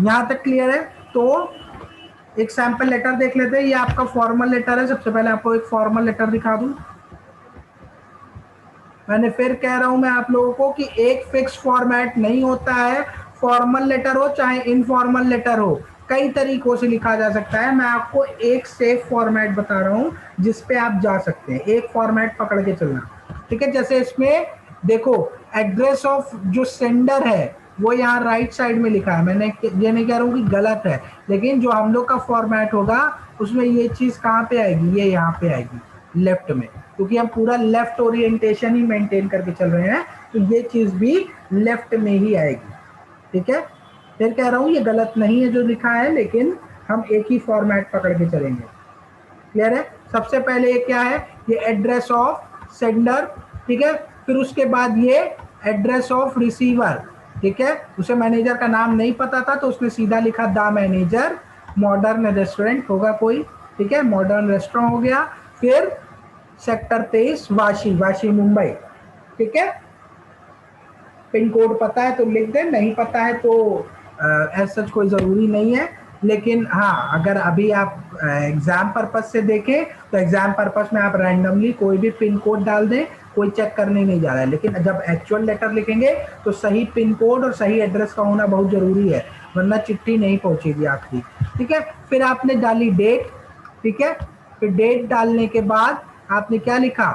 यहाँ तक क्लियर है? तो एक सैंपल लेटर देख लेते हैं। ये आपका फॉर्मल लेटर है। सबसे पहले आपको एक फॉर्मल लेटर दिखा दूं। मैंने फिर कह रहा हूं मैं आप लोगों को कि एक फिक्स फॉर्मेट नहीं होता है। फॉर्मल लेटर हो चाहे इनफॉर्मल लेटर हो, कई तरीकों से लिखा जा सकता है। मैं आपको एक सेफ फॉर्मेट बता रहा हूं जिसपे आप जा सकते हैं। एक फॉर्मेट पकड़ के चलना, ठीक है? जैसे इसमें देखो, एड्रेस ऑफ जो सेंडर है वो यहाँ राइट साइड में लिखा है। मैंने ये नहीं कह रहा हूँ कि गलत है, लेकिन जो हम लोग का फॉर्मेट होगा उसमें ये चीज कहाँ पे आएगी? ये यहाँ पे आएगी लेफ्ट में, क्योंकि हम पूरा लेफ्ट ओरिएंटेशन ही मेंटेन करके चल रहे हैं, तो ये चीज भी लेफ्ट में ही आएगी, ठीक है? फिर कह रहा हूं ये गलत नहीं है जो लिखा है, लेकिन हम एक ही फॉर्मेट पकड़ के चलेंगे। क्लियर है? सबसे पहले ये क्या है? ये एड्रेस ऑफ सेंडर, ठीक है? फिर उसके बाद ये एड्रेस ऑफ रिसीवर, ठीक है? उसे मैनेजर का नाम नहीं पता था तो उसने सीधा लिखा द मैनेजर। मॉडर्न रेस्टोरेंट होगा कोई, ठीक है? मॉडर्न रेस्टोरेंट हो गया। फिर सेक्टर 23 वाशी, वाशी मुंबई, ठीक है? पिन कोड पता है तो लिख दें, नहीं पता है तो ऐसा कोई ज़रूरी नहीं है। लेकिन हाँ, अगर अभी आप एग्जाम पर्पज से देखें तो एग्जाम पर्पज में आप रैंडमली कोई भी पिन कोड डाल दें, कोई चेक करने नहीं जा रहा है। लेकिन जब एक्चुअल लेटर लिखेंगे तो सही पिन कोड और सही एड्रेस का होना बहुत ज़रूरी है, वरना चिट्ठी नहीं पहुंचेगी आपकी, ठीक है? फिर आपने डाली डेट, ठीक है? फिर डेट डालने के बाद आपने क्या लिखा?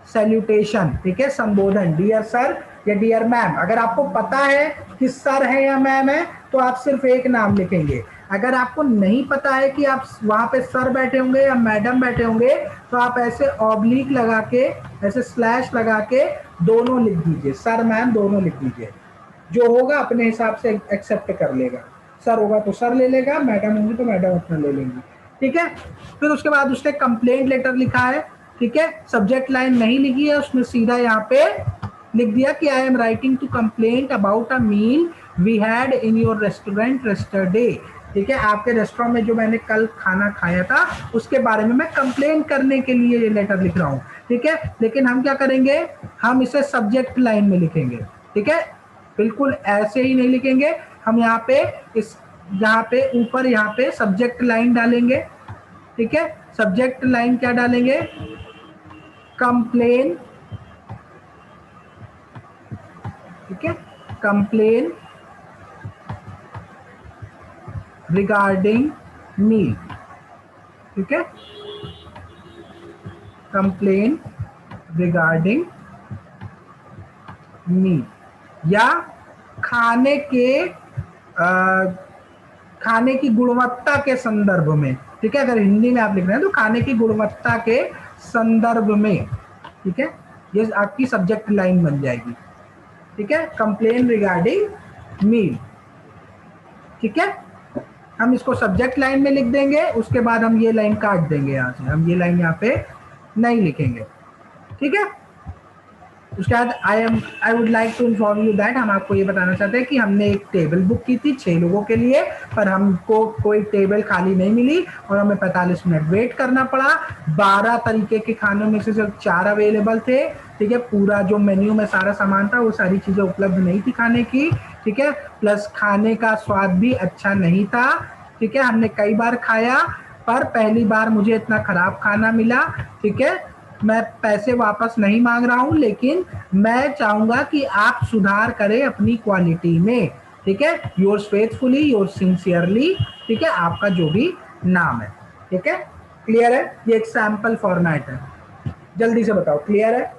सैल्यूटेशन, ठीक है? संबोधन, डियर सर या डियर मैम। अगर आपको पता है कि सर है या मैम है तो आप सिर्फ एक नाम लिखेंगे। अगर आपको नहीं पता है कि आप वहां पे सर बैठे होंगे या मैडम बैठे होंगे तो आप ऐसे ऑब्लिक लगा के, ऐसे स्लैश लगा के दोनों लिख दीजिए, सर मैम दोनों लिख दीजिए। जो होगा अपने हिसाब से एक्सेप्ट कर लेगा। सर होगा तो सर ले लेगा, मैडम होंगी तो मैडम अपना ले लेंगी, ठीक है? फिर उसके बाद उसने कंप्लेंट लेटर लिखा है, ठीक है? सब्जेक्ट लाइन नहीं लिखी है, उसने सीधा यहाँ पे लिख दिया कि I am writing to complaint about a meal we had in your restaurant yesterday, ठीक है? आपके रेस्टोरेंट में जो मैंने कल खाना खाया था उसके बारे में मैं कंप्लेन करने के लिए ये लेटर लिख रहा हूँ, ठीक है? लेकिन हम क्या करेंगे? हम इसे सब्जेक्ट लाइन में लिखेंगे, ठीक है? बिल्कुल ऐसे ही नहीं लिखेंगे। हम यहाँ पे यहाँ पे ऊपर यहाँ पे सब्जेक्ट लाइन डालेंगे, ठीक है? सब्जेक्ट लाइन क्या डालेंगे? कंप्लेन, ठीक है? कंप्लेन रिगार्डिंग मील, ठीक है? कंप्लेन रिगार्डिंग मील, या खाने के खाने की गुणवत्ता के संदर्भ में, ठीक है? अगर हिंदी में आप लिख रहे हैं तो खाने की गुणवत्ता के संदर्भ में, ठीक है? ये आपकी सब्जेक्ट लाइन बन जाएगी, ठीक है? कंप्लेन रिगार्डिंग मील, ठीक है? हम इसको सब्जेक्ट लाइन में लिख देंगे, उसके बाद हम ये लाइन काट देंगे यहाँ से, हम ये लाइन यहाँ पे नहीं लिखेंगे, ठीक है? उसके बाद I would like to inform you that, हम आपको ये बताना चाहते हैं कि हमने एक टेबल बुक की थी 6 लोगों के लिए, पर हमको कोई टेबल खाली नहीं मिली और हमें 45 मिनट वेट करना पड़ा। 12 तरीके के खानों में से सिर्फ 4 अवेलेबल थे, ठीक है? पूरा जो मेन्यू में सारा सामान था वो सारी चीज़ें उपलब्ध नहीं थी खाने की, ठीक है? प्लस खाने का स्वाद भी अच्छा नहीं था, ठीक है? हमने कई बार खाया पर पहली बार मुझे इतना खराब खाना मिला, ठीक है? मैं पैसे वापस नहीं मांग रहा हूं, लेकिन मैं चाहूंगा कि आप सुधार करें अपनी क्वालिटी में, ठीक है? योर्स फेथफुली, योर्स सिंसियरली, ठीक है? आपका जो भी नाम है, ठीक है? क्लियर है? ये एक सैंपल फॉर्मेट है। जल्दी से बताओ, क्लियर है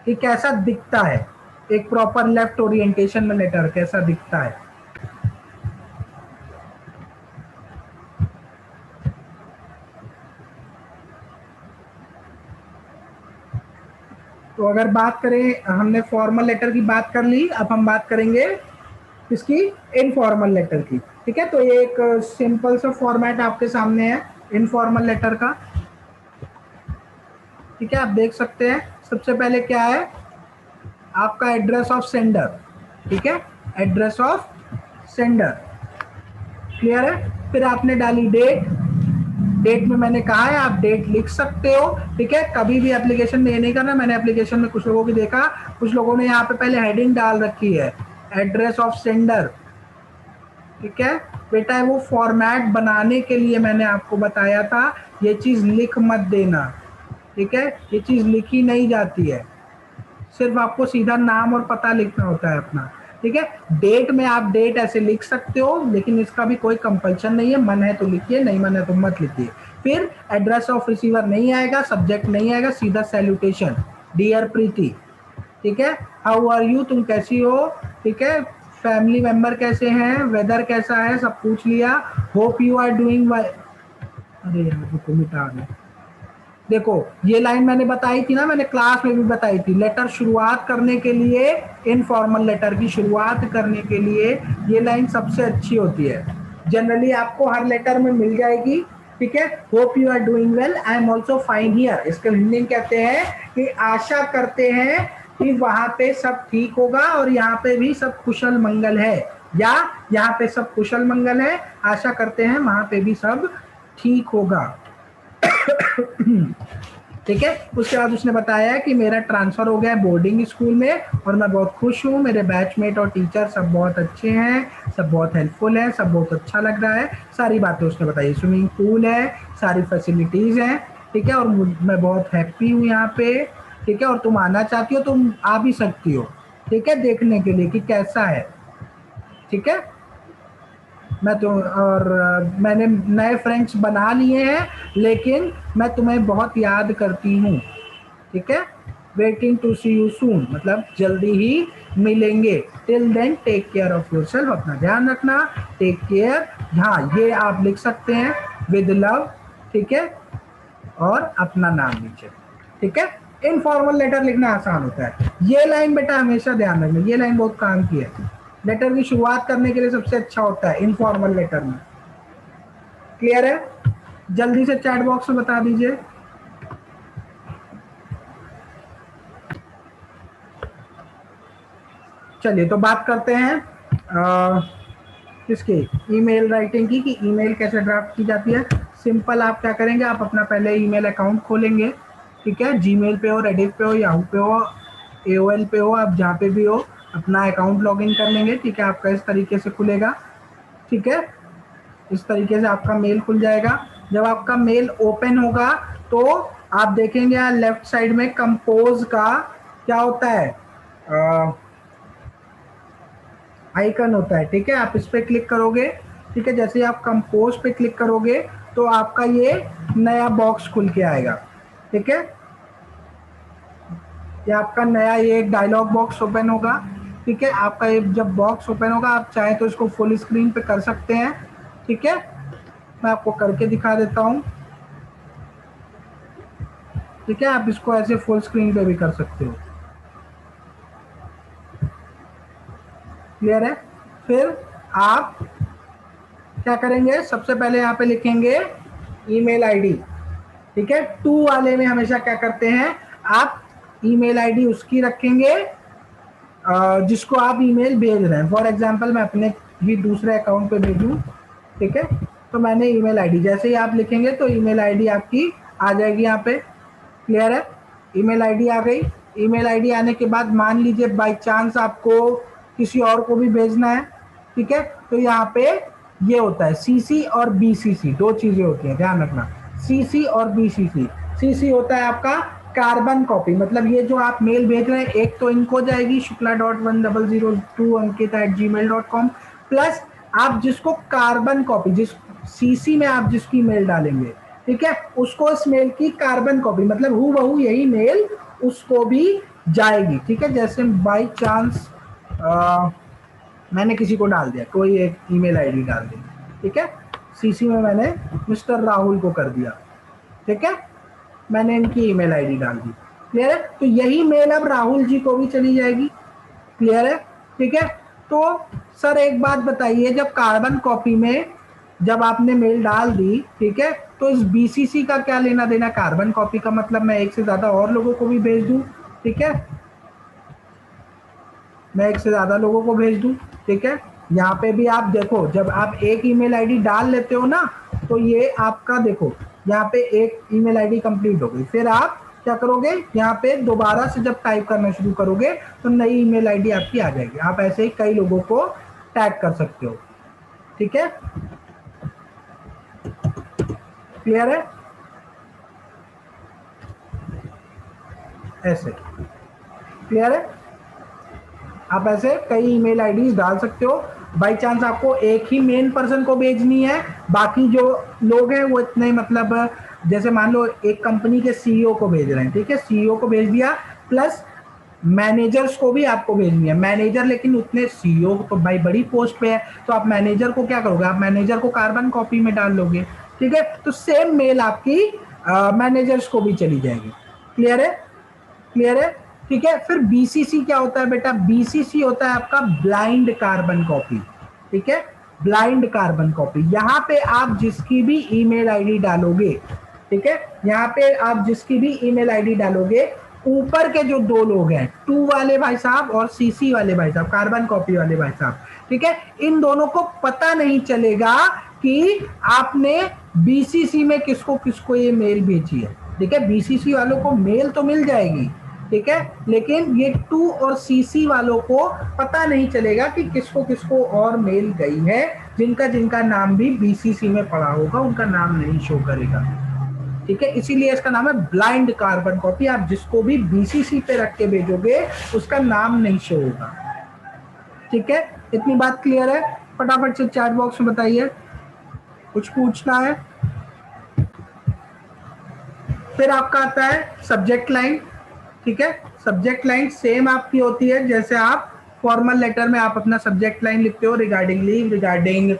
कि कैसा दिखता है एक प्रॉपर लेफ्ट ओरिएंटेशन में लेटर कैसा दिखता है? तो अगर बात करें, हमने फॉर्मल लेटर की बात कर ली, अब हम बात करेंगे इसकी इनफॉर्मल लेटर की, ठीक है? तो ये एक सिंपल सा फॉर्मेट आपके सामने है इनफॉर्मल लेटर का, ठीक है? आप देख सकते हैं सबसे पहले क्या है? आपका एड्रेस ऑफ सेंडर, ठीक है? एड्रेस ऑफ सेंडर, क्लियर है? फिर आपने डाली डेट, डेट में मैंने कहा है आप डेट लिख सकते हो, ठीक है? कभी भी एप्लीकेशन में ये नहीं करना। मैंने एप्लीकेशन में कुछ लोगों की देखा, कुछ लोगों ने यहाँ पे पहले हेडिंग डाल रखी है एड्रेस ऑफ सेंडर, ठीक है बेटा, वो फॉर्मेट बनाने के लिए मैंने आपको बताया था, ये चीज़ लिख मत देना, ठीक है, ये चीज़ लिखी नहीं जाती है, सिर्फ आपको सीधा नाम और पता लिखना होता है अपना, ठीक है। डेट में आप डेट ऐसे लिख सकते हो, लेकिन इसका भी कोई कंपल्शन नहीं है, मन है तो लिखिए, नहीं मन है तो मत लिखिए। फिर एड्रेस ऑफ रिसीवर नहीं आएगा, सब्जेक्ट नहीं आएगा, सीधा सैल्यूटेशन, डियर प्रीति, ठीक है, हाउ आर यू, तुम कैसी हो, ठीक है, फैमिली मेंबर कैसे हैं, वेदर कैसा है, सब पूछ लिया, hope you are doing well. अरे यार रुको मिटा दो, देखो ये लाइन मैंने बताई थी ना, मैंने क्लास में भी बताई थी, लेटर शुरुआत करने के लिए, इनफॉर्मल लेटर की शुरुआत करने के लिए ये लाइन सबसे अच्छी होती है, जनरली आपको हर लेटर में मिल जाएगी, ठीक है। Hope you are doing well, I am also fine here, इसके हिंदी में कहते हैं कि आशा करते हैं कि वहां पे सब ठीक होगा और यहाँ पे भी सब कुशल मंगल है, या यहाँ पे सब कुशल मंगल है, आशा करते हैं वहां पे भी सब ठीक होगा, ठीक है। उसके बाद उसने बताया कि मेरा ट्रांसफर हो गया है बोर्डिंग स्कूल में और मैं बहुत खुश हूँ, मेरे बैचमेट और टीचर सब बहुत अच्छे हैं, सब बहुत हेल्पफुल हैं, सब बहुत अच्छा लग रहा है, सारी बातें उसने बताई, स्विमिंग पूल है, सारी फैसिलिटीज़ हैं, ठीक है, और मैं बहुत हैप्पी हूँ यहाँ पे, ठीक है, और तुम आना चाहती हो तुम आ भी सकती हो, ठीक है, देखने के लिए कि कैसा है, ठीक है। मैं तो और मैंने नए फ्रेंड्स बना लिए हैं, लेकिन मैं तुम्हें बहुत याद करती हूँ, ठीक है, waiting to see you soon, मतलब जल्दी ही मिलेंगे, till then take care of yourself, अपना ध्यान रखना, टेक केयर, हाँ ये आप लिख सकते हैं, विद लव, ठीक है, और अपना नाम लीजिए, ठीक है। इनफॉर्मल लेटर लिखना आसान होता है, ये लाइन बेटा हमेशा ध्यान रखना, ये लाइन बहुत काम की है, लेटर की शुरुआत करने के लिए सबसे अच्छा होता है इनफॉर्मल लेटर में, क्लियर है। जल्दी से चैट बॉक्स में बता दीजिए। चलिए तो बात करते हैं किसकी, ईमेल राइटिंग की, कि ईमेल कैसे ड्राफ्ट की जाती है। सिंपल आप क्या करेंगे, आप अपना पहले ईमेल अकाउंट खोलेंगे, ठीक है, जीमेल पे हो, रेडिट पे हो, याहू पे हो, एओएल पे हो, आप जहाँ पे भी हो अपना अकाउंट लॉगिन कर लेंगे, ठीक है, आपका इस तरीके से खुलेगा, ठीक है, इस तरीके से आपका मेल खुल जाएगा। जब आपका मेल ओपन होगा तो आप देखेंगे यहाँ लेफ्ट साइड में कंपोज का क्या होता है, आइकन होता है, ठीक है, आप इस पर क्लिक करोगे, ठीक है, जैसे आप कंपोज पे क्लिक करोगे तो आपका ये नया बॉक्स खुल के आएगा, ठीक है, ये आपका नया ये एक डायलॉग बॉक्स ओपन होगा, ठीक है, आपका ये जब बॉक्स ओपन होगा आप चाहे तो इसको फुल स्क्रीन पे कर सकते हैं, ठीक है, मैं आपको करके दिखा देता हूँ, ठीक है, आप इसको ऐसे फुल स्क्रीन पे भी कर सकते हो, क्लियर है। फिर आप क्या करेंगे, सबसे पहले यहाँ पे लिखेंगे ईमेल आईडी, ठीक है, टू वाले में हमेशा क्या करते हैं, आप ईमेल आईडी उसकी रखेंगे जिसको आप ईमेल भेज रहे हैं, फॉर एग्जांपल मैं अपने ही दूसरे अकाउंट पे भेजूं, ठीक है, तो मैंने ईमेल आईडी, जैसे ही आप लिखेंगे तो ईमेल आईडी आपकी आ जाएगी यहाँ पे, क्लियर है, ईमेल आईडी आ गई। ईमेल आईडी आने के बाद मान लीजिए बाय चांस आपको किसी और को भी भेजना है, ठीक है, तो यहाँ पे ये होता है सीसी और बीसीसी, दो चीजें होती हैं, ध्यान रखना, सीसी और बीसीसी। सीसी होता है आपका कार्बन कॉपी, मतलब ये जो आप मेल भेज रहे हैं एक तो इनको जाएगी shukla.1002ankita@gmail.com, प्लस आप जिसको कार्बन कॉपी, जिस सीसी में आप जिसकी मेल डालेंगे, ठीक है, उसको इस मेल की कार्बन कॉपी, मतलब हूँ बहू यही मेल उसको भी जाएगी, ठीक है, जैसे बाई चांस मैंने किसी को डाल दिया, कोई एक ईमेल आईडी डाल दी, ठीक है, सीसी में मैंने मिस्टर राहुल को कर दिया, ठीक है, मैंने इनकी ईमेल आईडी डाल दी, क्लियर है, तो यही मेल अब राहुल जी को भी चली जाएगी, क्लियर है, ठीक है। तो सर एक बात बताइए, जब कार्बन कॉपी में जब आपने मेल डाल दी, ठीक है, तो इस बीसीसी का क्या लेना देना, कार्बन कॉपी का मतलब मैं एक से ज्यादा और लोगों को भी भेज दूं, ठीक है, मैं एक से ज्यादा लोगों को भेज दूं, ठीक है, यहाँ पे भी आप देखो जब आप एक ईमेल आईडी डाल लेते हो ना, तो ये आपका देखो यहाँ पे एक ईमेल आईडी कंप्लीट हो गई, फिर आप क्या करोगे, यहाँ पे दोबारा से जब टाइप करना शुरू करोगे तो नई ईमेल आईडी आपकी आ जाएगी, आप ऐसे ही कई लोगों को टैग कर सकते हो, ठीक है, क्लियर है? ऐसे क्लियर है? आप ऐसे कई ईमेल आईडीज डाल सकते हो। बाई चांस आपको एक ही मेन पर्सन को भेजनी है, बाकी जो लोग हैं वो इतने मतलब जैसे मान लो एक कंपनी के सीईओ को भेज रहे हैं, ठीक है, सीईओ को भेज दिया, प्लस मैनेजर्स को भी आपको भेजनी है। मैनेजर लेकिन उतने, सीईओ तो भाई बड़ी पोस्ट पे है, तो आप मैनेजर को क्या करोगे, आप मैनेजर को कार्बन कॉपी में डाल लोगे, ठीक है, तो सेम मेल आपकी मैनेजर्स को भी चली जाएगी। क्लियर है? क्लियर है? ठीक है। फिर बीसीसी क्या होता है बेटा? बीसीसी होता है आपका ब्लाइंड कार्बन कॉपी, ठीक है, ब्लाइंड कार्बन कॉपी। यहां पे आप जिसकी भी ईमेल आईडी डालोगे, ठीक है, यहां पे आप जिसकी भी ईमेल आईडी डालोगे, ऊपर के जो दो लोग हैं, टू वाले भाई साहब और सीसी वाले भाई साहब, कार्बन कॉपी वाले भाई साहब, ठीक है, इन दोनों को पता नहीं चलेगा कि आपने बीसीसी में किसको किसको ये मेल भेजी है, ठीक है। बीसीसी वालों को मेल तो मिल जाएगी, ठीक है, लेकिन ये टू और सीसी वालों को पता नहीं चलेगा कि किसको किसको और मेल गई है। जिनका जिनका नाम भी बीसीसी में पड़ा होगा उनका नाम नहीं शो करेगा, ठीक है, इसीलिए इसका नाम है ब्लाइंड कार्बन कॉपी। आप जिसको भी बीसीसी पे रख के भेजोगे उसका नाम नहीं शो होगा, ठीक है। इतनी बात क्लियर है? फटाफट से चैट बॉक्स में बताइए, कुछ पूछना है? फिर आपका आता है सब्जेक्ट लाइन, ठीक है। सब्जेक्ट लाइन सेम आपकी होती है जैसे आप फॉर्मल लेटर में आप अपना सब्जेक्ट लाइन लिखते हो, regarding leave, regarding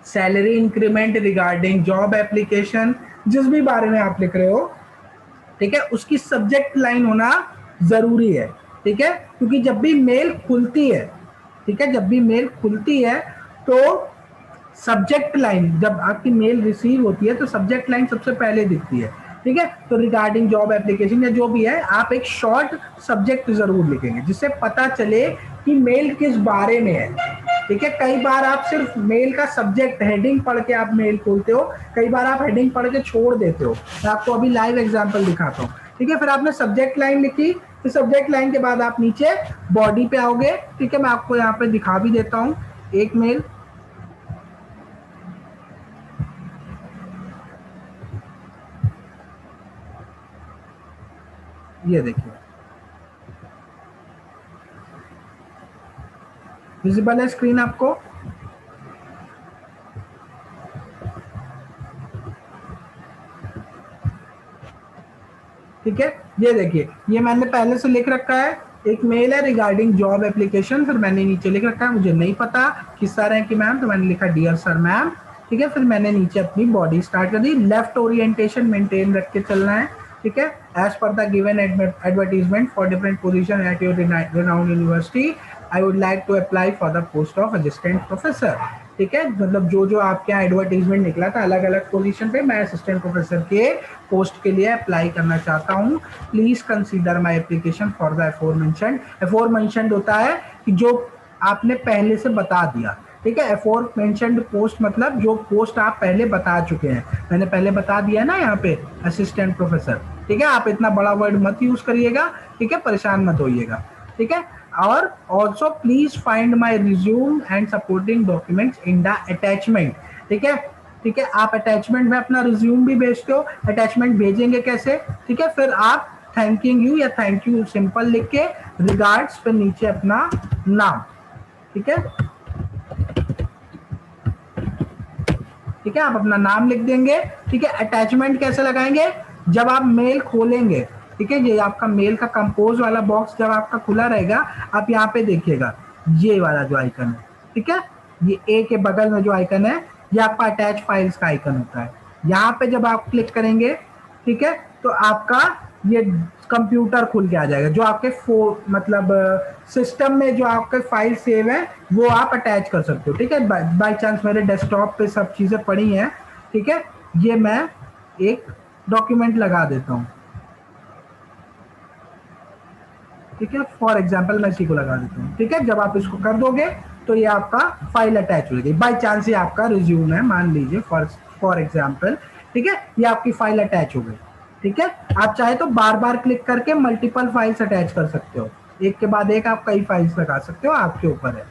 salary increment, regarding job application, जिस भी बारे में आप लिख रहे हो, ठीक है, उसकी सब्जेक्ट लाइन होना जरूरी है, ठीक है, क्योंकि जब भी मेल खुलती है, ठीक है, जब भी मेल खुलती है तो सब्जेक्ट लाइन, जब आपकी मेल रिसीव होती है तो सब्जेक्ट लाइन सबसे पहले दिखती है, ठीक है। तो रिगार्डिंग जॉब एप्लीकेशन या जो भी है, आप एक शॉर्ट सब्जेक्ट जरूर लिखेंगे जिससे पता चले कि मेल किस बारे में है, ठीक है। कई बार आप सिर्फ मेल का सब्जेक्ट हेडिंग पढ़ के आप मेल खोलते हो, कई बार आप हेडिंग पढ़ के छोड़ देते हो। मैं आपको अभी लाइव एग्जांपल दिखाता हूँ, ठीक है। फिर आपने सब्जेक्ट लाइन लिखी, फिर सब्जेक्ट लाइन के बाद आप नीचे बॉडी पे आओगे, ठीक है। मैं आपको यहाँ पे दिखा भी देता हूँ एक मेल, ये देखिए, विजिबल है स्क्रीन आपको? ठीक है, ये देखिए, ये मैंने पहले से लिख रखा है, एक मेल है रिगार्डिंग जॉब एप्लीकेशन, फिर मैंने नीचे लिख रखा है, मुझे नहीं पता किस तरह की मैम, तो मैंने लिखा डियर सर मैम, ठीक है। फिर मैंने नीचे अपनी बॉडी स्टार्ट कर दी, लेफ्ट ओरिएंटेशन मेंटेन रख के चलना है, ठीक है। As per the given advertisement for different position at your renowned university, I would like to apply for the post of assistant professor, ठीक है। मतलब जो जो आपके यहाँ एडवर्टीजमेंट निकला था अलग अलग पोजीशन पे, मैं असिस्टेंट प्रोफेसर के पोस्ट के लिए अप्लाई करना चाहता हूँ, please consider my application for the aforementioned. Aforementioned होता है कि जो आपने पहले से बता दिया, ठीक है। अफोरमेंशन्ड पोस्ट मतलब जो पोस्ट आप पहले बता चुके हैं, मैंने पहले बता दिया ना यहाँ पे असिस्टेंट प्रोफेसर, ठीक है। आप इतना बड़ा वर्ड मत यूज करिएगा, ठीक है, परेशान मत होइएगा, ठीक है। और also please find my resume and supporting documents in the attachment, ठीक है, ठीक है। आप अटैचमेंट में अपना रिज्यूम भी भेजते हो, अटैचमेंट भेजेंगे कैसे, ठीक है। फिर आप थैंकिंग यू या थैंक यू सिंपल लिख के रिगार्ड्स, फिर नीचे अपना नाम, ठीक है, ठीक है, आप अपना नाम लिख देंगे, ठीक है। अटैचमेंट कैसे लगाएंगे? जब आप मेल खोलेंगे, ठीक है, ये आपका मेल का कंपोज वाला बॉक्स जब आपका खुला रहेगा, आप यहाँ पे देखिएगा ये वाला जो आइकन है, ठीक है, ये ए के बगल में जो आइकन है, ये आपका अटैच फाइल्स का आइकन होता है। यहाँ पे जब आप क्लिक करेंगे, ठीक है, तो आपका ये कंप्यूटर खुल के आ जाएगा, जो आपके मतलब सिस्टम में जो आपके फाइल सेव है वो आप अटैच कर सकते हो, ठीक है। बाय चांस मेरे डेस्कटॉप पे सब चीजें पड़ी हैं, ठीक है, ये मैं एक डॉक्यूमेंट लगा देता हूँ, ठीक है, फॉर एग्जाम्पल मैं इसी को लगा देता हूँ, ठीक है। जब आप इसको कर दोगे तो ये आपका फाइल अटैच हो गई। बाई चांस ये आपका रिज्यूम है, मान लीजिए फॉर एग्जाम्पल, ठीक है, ये आपकी फाइल अटैच हो गई, ठीक है। आप चाहे तो बार बार क्लिक करके मल्टीपल फाइल्स अटैच कर सकते हो, एक के बाद एक आप कई फाइल्स लगा सकते हो, आपके ऊपर है,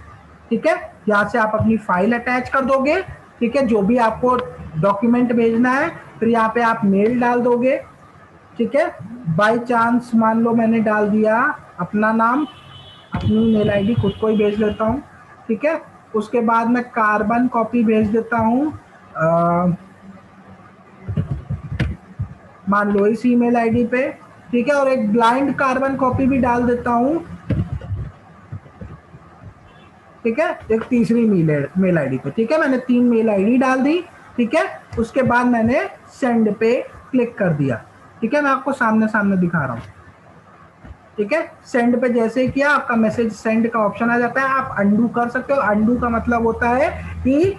ठीक है। यहाँ से आप अपनी फाइल अटैच कर दोगे, ठीक है, जो भी आपको डॉक्यूमेंट भेजना है। फिर यहाँ पे आप मेल डाल दोगे, ठीक है। बाय चांस मान लो मैंने डाल दिया अपना नाम, अपनी मेल आईडी खुद को ही भेज देता हूँ, ठीक है। उसके बाद मैं कार्बन कॉपी भेज देता हूँ, मान लो इस ईमेल आईडी पे, ठीक है। और एक ब्लाइंड कार्बन कॉपी भी डाल देता हूँ, ठीक है, एक तीसरी मेल आईडी पे, ठीक है। मैंने 3 मेल आईडी डाल दी, ठीक है। उसके बाद मैंने सेंड पे क्लिक कर दिया, ठीक है। मैं आपको सामने सामने दिखा रहा हूँ, ठीक है। सेंड पे जैसे ही किया, आपका मैसेज सेंड का ऑप्शन आ जाता है। आप अंडू कर सकते हो। अंडू का मतलब होता है कि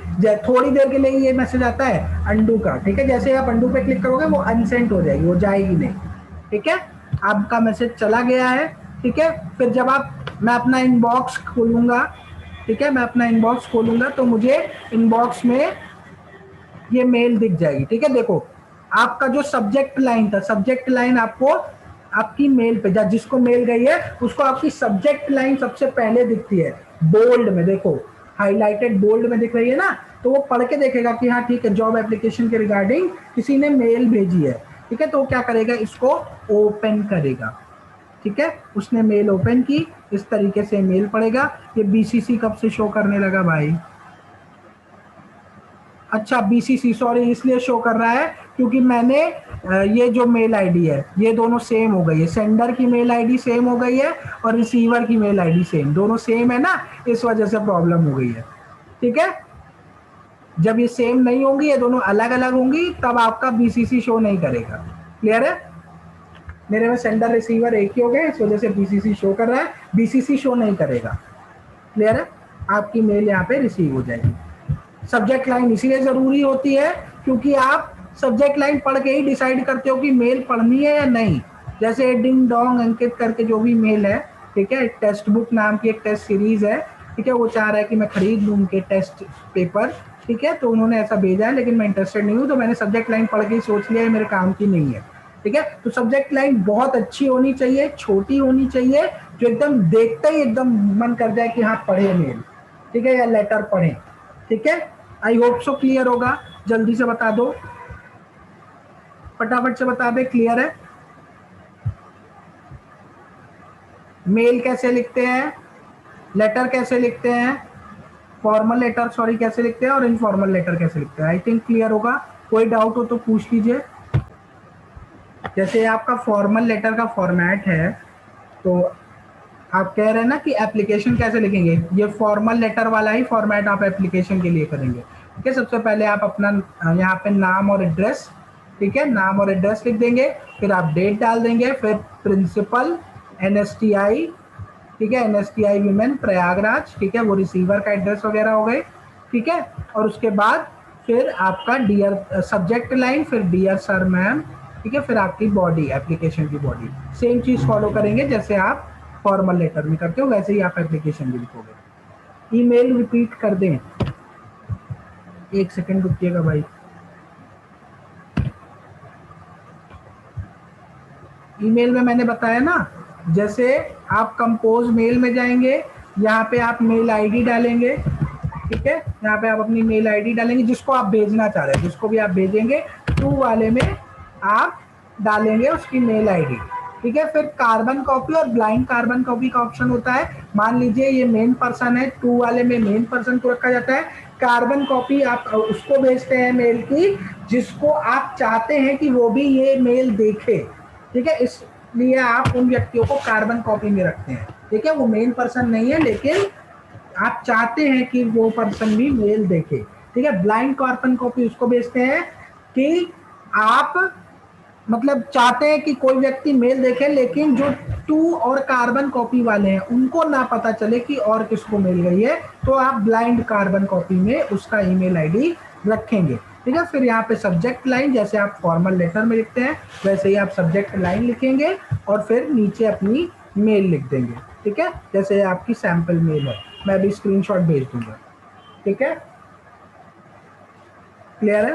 थोड़ी देर के लिए ये मैसेज आता है अंडू का, ठीक है। जैसे आप अंडू पे क्लिक करोगे वो अनसेंड हो जाएगी, वो जाएगी नहीं, ठीक है। आपका मैसेज चला गया है, ठीक है। फिर जब मैं अपना इनबॉक्स खोलूंगा, ठीक है, मैं अपना इनबॉक्स खोलूंगा तो मुझे इनबॉक्स में ये मेल दिख जाएगी, ठीक है। देखो आपका जो सब्जेक्ट लाइन था, सब्जेक्ट लाइन आपको आपकी मेल पे जिसको मेल गई है उसको आपकी सब्जेक्ट लाइन सबसे पहले दिखती है बोल्ड में, देखो हाईलाइटेड बोल्ड में दिख रही है ना। तो वो पढ़ के देखेगा कि हाँ ठीक है, जॉब एप्लीकेशन के रिगार्डिंग किसी ने मेल भेजी है, ठीक है। तो क्या करेगा, इसको ओपन करेगा, ठीक है। उसने मेल ओपन की, इस तरीके से मेल पड़ेगा। ये बीसीसी कब से शो करने लगा भाई? अच्छा बीसीसी, सॉरी, इसलिए शो कर रहा है क्योंकि मैंने ये जो मेल आईडी है ये दोनों सेम हो गई है। सेंडर की मेल आईडी सेम हो गई है और रिसीवर की मेल आईडी सेम, दोनों सेम है ना, इस वजह से प्रॉब्लम हो गई है, ठीक है। जब ये सेम नहीं होंगी, ये दोनों अलग अलग होंगी, तब आपका बीसीसी शो नहीं करेगा। क्लियर है? मेरे में सेंडर रिसीवर एक ही हो गए, इस वजह से बीसीसी शो कर रहा है, बीसीसी शो नहीं करेगा। क्लियर है? आपकी मेल यहाँ पे रिसीव हो जाएगी। सब्जेक्ट लाइन इसीलिए जरूरी होती है क्योंकि आप सब्जेक्ट लाइन पढ़ के ही डिसाइड करते हो कि मेल पढ़नी है या नहीं। जैसे डिंग डोंग अंकित करके जो भी मेल है, ठीक है, टेक्स्ट बुक नाम की एक टेस्ट सीरीज है, ठीक है, वो चाह रहा है कि मैं खरीद लूँ उनके टेस्ट पेपर, ठीक है। तो उन्होंने ऐसा भेजा है, लेकिन मैं इंटरेस्टेड नहीं हूँ, तो मैंने सब्जेक्ट लाइन पढ़ के ही सोच लिया है मेरे काम की नहीं है, ठीक है। तो सब्जेक्ट लाइन बहुत अच्छी होनी चाहिए, छोटी होनी चाहिए, जो एकदम देखते ही एकदम मन कर जाए कि हाँ पढ़े मेल, ठीक है, या लेटर पढ़े, ठीक है। आई होप सो क्लियर होगा। जल्दी से बता दो, फटाफट से बता दे, क्लियर है? मेल कैसे लिखते हैं, लेटर कैसे लिखते हैं, फॉर्मल लेटर सॉरी कैसे लिखते हैं, और इनफॉर्मल लेटर कैसे लिखते हैं, आई थिंक क्लियर होगा। कोई डाउट हो तो पूछ लीजिए। जैसे आपका फॉर्मल लेटर का फॉर्मेट है, तो आप कह रहे हैं ना कि एप्लीकेशन कैसे लिखेंगे, ये फॉर्मल लेटर वाला ही फॉर्मेट आप एप्लीकेशन के लिए करेंगे, ठीक है। सबसे पहले आप अपना यहाँ पे नाम और एड्रेस, ठीक है, नाम और एड्रेस लिख देंगे, फिर आप डेट डाल देंगे, फिर प्रिंसिपल एनएसटीआई, ठीक है, एनएसटीआई विमेन प्रयागराज, ठीक है, वो रिसीवर का एड्रेस वगैरह हो गए, ठीक है। और उसके बाद फिर आपका डियर सब्जेक्ट लाइन, फिर डियर सर मैम, ठीक है, फिर आपकी बॉडी, एप्लीकेशन की बॉडी सेम चीज फॉलो करेंगे जैसे आप फॉर्मल लेटर में करते हो, वैसे ही आप एप्लीकेशन भी लिखोगे। ईमेल रिपीट कर दें, एक सेकंड रुकिएगा भाई। ईमेल में मैंने बताया ना, जैसे आप कंपोज मेल में जाएंगे, यहाँ पे आप मेल आईडी डालेंगे, ठीक है, यहाँ पे आप अपनी मेल आईडी डालेंगे जिसको आप भेजना चाह रहे हैं, जिसको भी आप भेजेंगे, टू वाले में आप डालेंगे उसकी मेल आईडी, ठीक है। फिर कार्बन कॉपी और ब्लाइंड कार्बन कॉपी का ऑप्शन होता है। मान लीजिए ये मेन पर्सन है, टू वाले में मेन पर्सन को रखा जाता है। कार्बन कॉपी आप उसको भेजते हैं मेल की जिसको आप चाहते हैं कि वो भी ये मेल देखे, ठीक है, इसलिए आप उन व्यक्तियों को कार्बन कॉपी में रखते हैं, ठीक है। वो मेन पर्सन नहीं है, लेकिन आप चाहते हैं कि वो पर्सन भी मेल देखे, ठीक है। ब्लाइंड कार्बन कॉपी उसको भेजते हैं कि आप मतलब चाहते हैं कि कोई व्यक्ति मेल देखे, लेकिन जो टू और कार्बन कॉपी वाले हैं उनको ना पता चले कि और किसको मेल गई है, तो आप ब्लाइंड कार्बन कॉपी में उसका ईमेल आईडी रखेंगे, ठीक है। फिर यहाँ पे सब्जेक्ट लाइन, जैसे आप फॉर्मल लेटर में लिखते हैं वैसे ही आप सब्जेक्ट लाइन लिखेंगे और फिर नीचे अपनी मेल लिख देंगे, ठीक है। जैसे आपकी सैंपल मेल है, मैं भी स्क्रीनशॉट भेज दूंगा, ठीक है, क्लियर है?